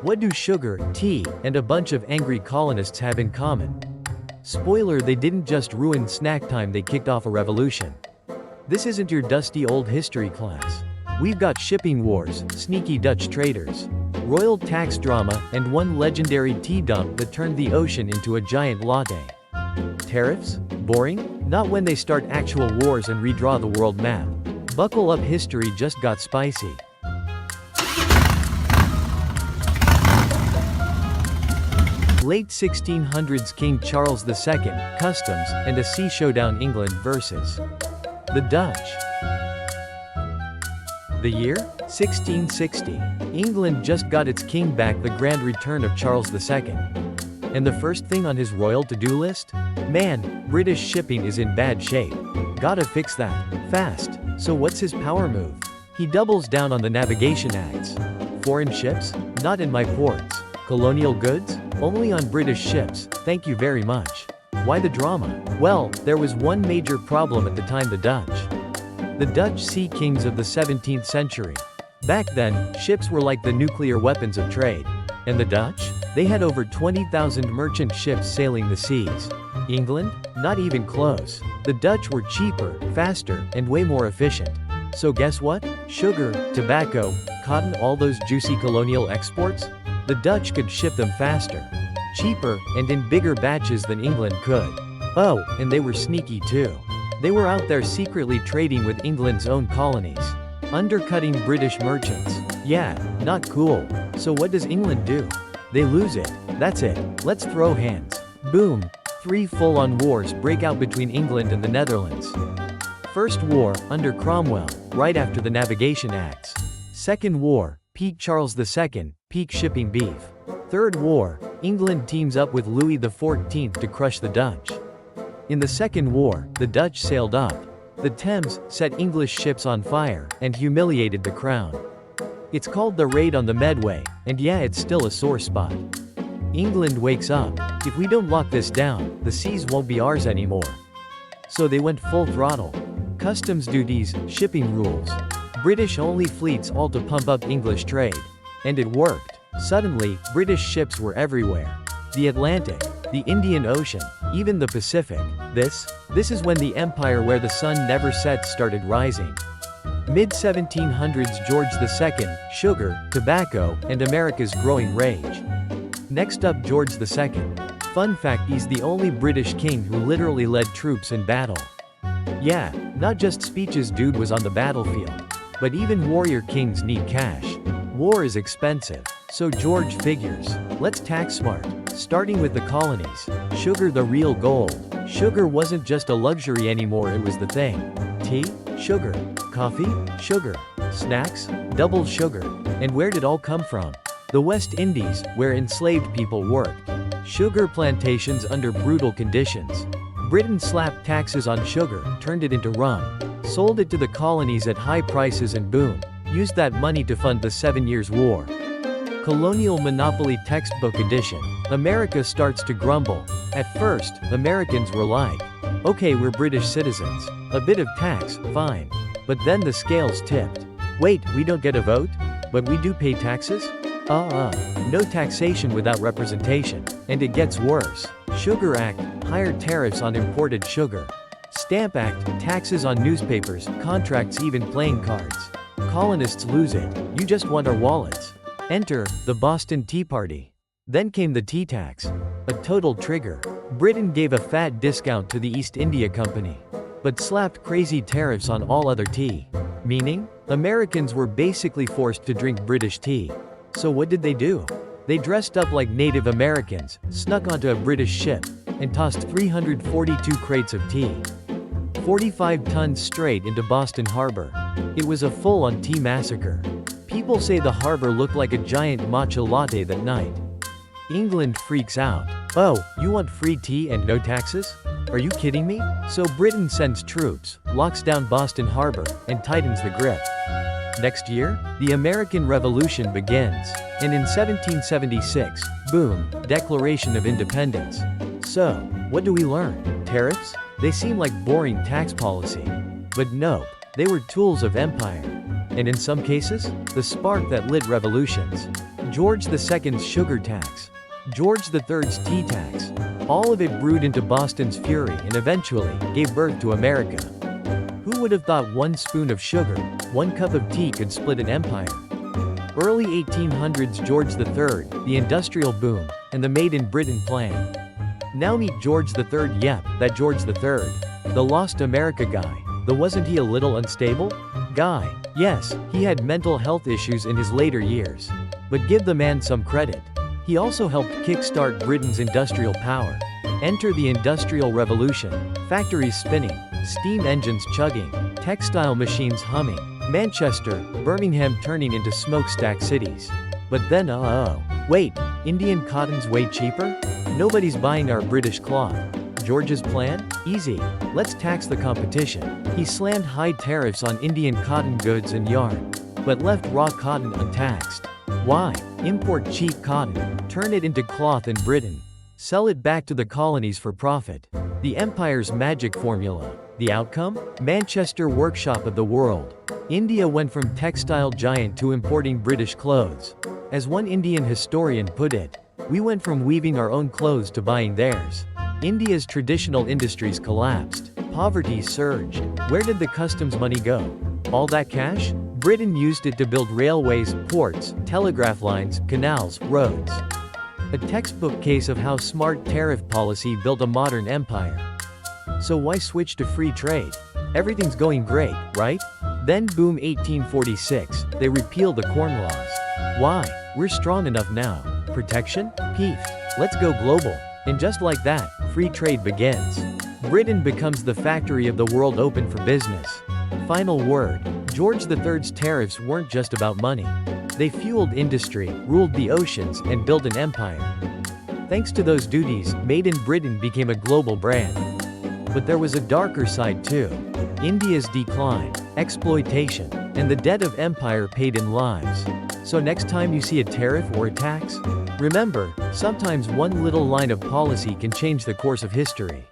What do sugar, tea, and a bunch of angry colonists have in common? Spoiler: they didn't just ruin snack time, they kicked off a revolution. This isn't your dusty old history class. We've got shipping wars, sneaky Dutch traders, royal tax drama, and one legendary tea dump that turned the ocean into a giant latte. Tariffs? Boring? Not when they start actual wars and redraw the world map. Buckle up, history just got spicy. Late 1600s, King Charles II, customs, and a sea showdown. England versus the Dutch. The year? 1660. England just got its king back, the grand return of Charles II. And the first thing on his royal to-do list? Man, British shipping is in bad shape. Gotta fix that, fast. So what's his power move? He doubles down on the navigation acts. Foreign ships? Not in my ports. Colonial goods? Only on British ships, thank you very much. Why the drama? Well, there was one major problem at the time: the Dutch. The Dutch sea kings of the 17th century. Back then, ships were like the nuclear weapons of trade. And the Dutch? They had over 20,000 merchant ships sailing the seas. England? Not even close. The Dutch were cheaper, faster, and way more efficient. So guess what? Sugar, tobacco, cotton, all those juicy colonial exports? The Dutch could ship them faster, cheaper, and in bigger batches than England could. Oh, and they were sneaky too. They were out there secretly trading with England's own colonies, undercutting British merchants. Yeah, not cool. So what does England do? They lose it. That's it. Let's throw hands. Boom. 3 full-on wars break out between England and the Netherlands. First war, under Cromwell, right after the Navigation Acts. Second war, peak Charles II, peak shipping beef. Third war, England teams up with Louis XIV to crush the Dutch. In the Second War, the Dutch sailed up the Thames, set English ships on fire, and humiliated the crown. It's called the Raid on the Medway, and yeah, it's still a sore spot. England wakes up. If we don't lock this down, the seas won't be ours anymore. So they went full throttle. Customs duties, shipping rules, British-only fleets, all to pump up English trade. And it worked. Suddenly, British ships were everywhere. The Atlantic, the Indian Ocean, even the Pacific. This is when the empire where the sun never sets started rising. Mid-1700s, George II, sugar, tobacco, and America's growing rage. Next up, George II. Fun fact, he's the only British king who literally led troops in battle. Yeah, not just speeches, dude was on the battlefield. But even warrior kings need cash. War is expensive. So George figures, let's tax smart. Starting with the colonies. Sugar, the real gold. Sugar wasn't just a luxury anymore, it was the thing. Tea? Sugar. Coffee? Sugar. Snacks? Double sugar. And where did it all come from? The West Indies, where enslaved people worked. Sugar plantations under brutal conditions. Britain slapped taxes on sugar, turned it into rum, sold it to the colonies at high prices, and boom, used that money to fund the 7 Years' War. Colonial Monopoly Textbook Edition. America starts to grumble. At first, Americans were like, okay, we're British citizens. A bit of tax, fine. But then the scales tipped. Wait, we don't get a vote? But we do pay taxes? No taxation without representation. And it gets worse. Sugar Act, higher tariffs on imported sugar. Stamp Act, taxes on newspapers, contracts, even playing cards. Colonists lose it. You just want our wallets. Enter the Boston Tea Party. Then came the tea tax. A total trigger. Britain gave a fat discount to the East India Company, but slapped crazy tariffs on all other tea. Meaning, Americans were basically forced to drink British tea. So what did they do? They dressed up like Native Americans, snuck onto a British ship, and tossed 342 crates of tea, 45 tons, straight into Boston Harbor. It was a full-on tea massacre. People say the harbor looked like a giant matcha latte that night. England freaks out. Oh, you want free tea and no taxes? Are you kidding me? So Britain sends troops, locks down Boston Harbor, and tightens the grip. Next year, the American Revolution begins. And in 1776, boom, Declaration of Independence. So, what do we learn? Tariffs? They seem like boring tax policy. But nope, they were tools of empire. And in some cases, the spark that lit revolutions. George II's sugar tax. George III's tea tax. All of it brewed into Boston's fury and eventually gave birth to America. Who would have thought 1 spoon of sugar, 1 cup of tea could split an empire? Early 1800s George III, the industrial boom, and the Made in Britain plan. Now meet George III. Yep, that George III. The lost America guy. The wasn't he a little unstable guy? Yes, he had mental health issues in his later years. But give the man some credit. He also helped kickstart Britain's industrial power. Enter the Industrial Revolution. Factories spinning, steam engines chugging, textile machines humming, Manchester, Birmingham turning into smokestack cities. But then wait, Indian cotton's way cheaper? Nobody's buying our British cloth. George's plan? Easy. Let's tax the competition. He slammed high tariffs on Indian cotton goods and yarn, but left raw cotton untaxed. Why? Import cheap cotton, turn it into cloth in Britain, sell it back to the colonies for profit. The empire's magic formula. The outcome? Manchester workshop of the world. India went from textile giant to importing British clothes. As one Indian historian put it, we went from weaving our own clothes to buying theirs. India's traditional industries collapsed. Poverty surged. Where did the customs money go? All that cash? Britain used it to build railways, ports, telegraph lines, canals, roads. A textbook case of how smart tariff policy built a modern empire. So why switch to free trade? Everything's going great, right? Then boom 1846, they repeal the Corn Laws. Why? We're strong enough now. Protection? Peef. Let's go global. And just like that, free trade begins. Britain becomes the factory of the world open for business. Final word. George III's tariffs weren't just about money. They fueled industry, ruled the oceans, and built an empire. Thanks to those duties, Made in Britain became a global brand. But there was a darker side too. India's decline, exploitation, and the debt of empire paid in lives. So next time you see a tariff or a tax, remember, sometimes one little line of policy can change the course of history.